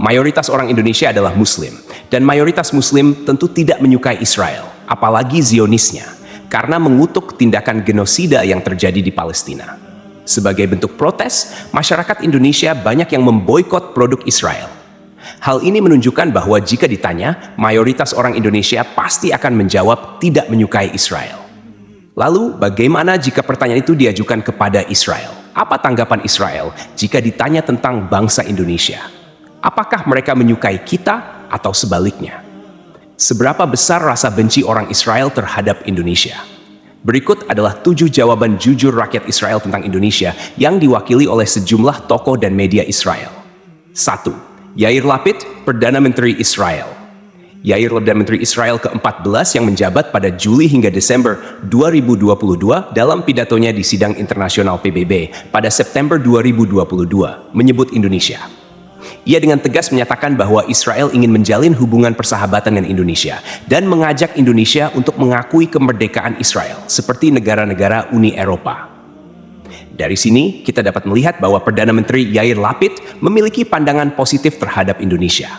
mayoritas orang Indonesia adalah Muslim, dan mayoritas Muslim tentu tidak menyukai Israel, apalagi Zionisnya, karena mengutuk tindakan genosida yang terjadi di Palestina. Sebagai bentuk protes, masyarakat Indonesia banyak yang memboikot produk Israel. Hal ini menunjukkan bahwa jika ditanya, mayoritas orang Indonesia pasti akan menjawab tidak menyukai Israel. Lalu, bagaimana jika pertanyaan itu diajukan kepada Israel? Apa tanggapan Israel jika ditanya tentang bangsa Indonesia? Apakah mereka menyukai kita atau sebaliknya? Seberapa besar rasa benci orang Israel terhadap Indonesia? Berikut adalah 7 jawaban jujur rakyat Israel tentang Indonesia yang diwakili oleh sejumlah tokoh dan media Israel. 1. Yair Lapid, Perdana Menteri Israel. Yair Perdana Menteri Israel ke-14 yang menjabat pada Juli hingga Desember 2022 dalam pidatonya di sidang internasional PBB pada September 2022 menyebut Indonesia. Ia dengan tegas menyatakan bahwa Israel ingin menjalin hubungan persahabatan dengan Indonesia dan mengajak Indonesia untuk mengakui kemerdekaan Israel seperti negara-negara Uni Eropa. Dari sini, kita dapat melihat bahwa Perdana Menteri Yair Lapid memiliki pandangan positif terhadap Indonesia.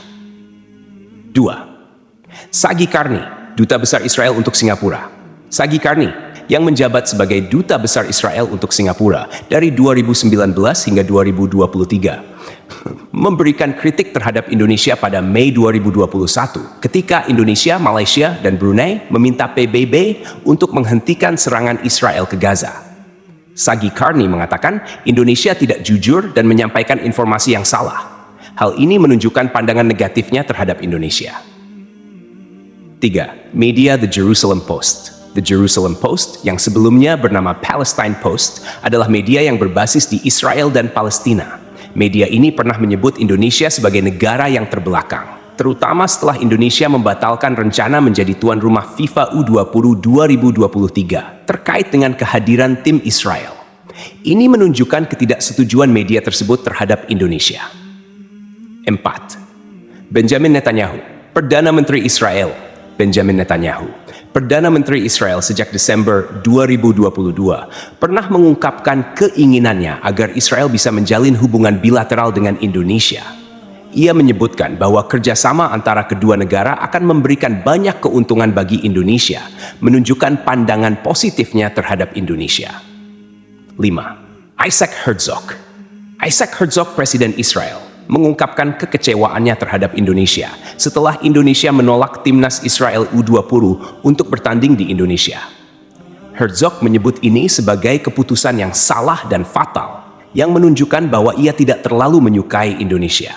2. Sagi Karni, Duta Besar Israel untuk Singapura. Sagi Karni, yang menjabat sebagai Duta Besar Israel untuk Singapura dari 2019 hingga 2023, memberikan kritik terhadap Indonesia pada Mei 2021 ketika Indonesia, Malaysia, dan Brunei meminta PBB untuk menghentikan serangan Israel ke Gaza. Sagi Karni mengatakan Indonesia tidak jujur dan menyampaikan informasi yang salah. Hal ini menunjukkan pandangan negatifnya terhadap Indonesia. 3. Media The Jerusalem Post. The Jerusalem Post, yang sebelumnya bernama Palestine Post, adalah media yang berbasis di Israel dan Palestina. Media ini pernah menyebut Indonesia sebagai negara yang terbelakang, terutama setelah Indonesia membatalkan rencana menjadi tuan rumah FIFA U20 2023 terkait dengan kehadiran tim Israel. Ini menunjukkan ketidaksetujuan media tersebut terhadap Indonesia. 4. Benjamin Netanyahu, Perdana Menteri Israel. Benjamin Netanyahu, Perdana Menteri Israel sejak Desember 2022, pernah mengungkapkan keinginannya agar Israel bisa menjalin hubungan bilateral dengan Indonesia. Ia menyebutkan bahwa kerjasama antara kedua negara akan memberikan banyak keuntungan bagi Indonesia, menunjukkan pandangan positifnya terhadap Indonesia. 5. Isaac Herzog. Isaac Herzog, Presiden Israel, mengungkapkan kekecewaannya terhadap Indonesia setelah Indonesia menolak timnas Israel U20 untuk bertanding di Indonesia. Herzog menyebut ini sebagai keputusan yang salah dan fatal, yang menunjukkan bahwa ia tidak terlalu menyukai Indonesia.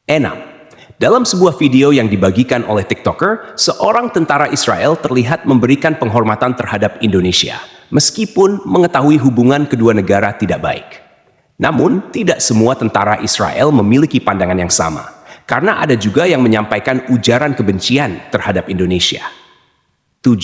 6. Dalam sebuah video yang dibagikan oleh TikToker, seorang tentara Israel terlihat memberikan penghormatan terhadap Indonesia, meskipun mengetahui hubungan kedua negara tidak baik. Namun, tidak semua tentara Israel memiliki pandangan yang sama, karena ada juga yang menyampaikan ujaran kebencian terhadap Indonesia. 7.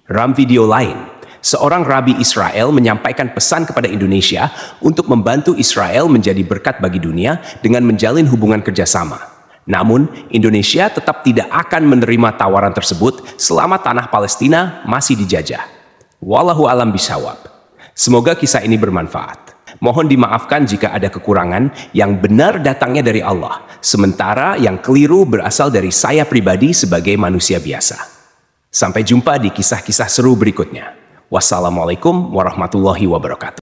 Dalam video lain, seorang rabi Israel menyampaikan pesan kepada Indonesia untuk membantu Israel menjadi berkat bagi dunia dengan menjalin hubungan kerjasama. Namun, Indonesia tetap tidak akan menerima tawaran tersebut selama tanah Palestina masih dijajah. Wallahu alam bisawab. Semoga kisah ini bermanfaat. Mohon dimaafkan jika ada kekurangan, yang benar datangnya dari Allah, sementara yang keliru berasal dari saya pribadi sebagai manusia biasa. Sampai jumpa di kisah-kisah seru berikutnya. Wassalamualaikum warahmatullahi wabarakatuh.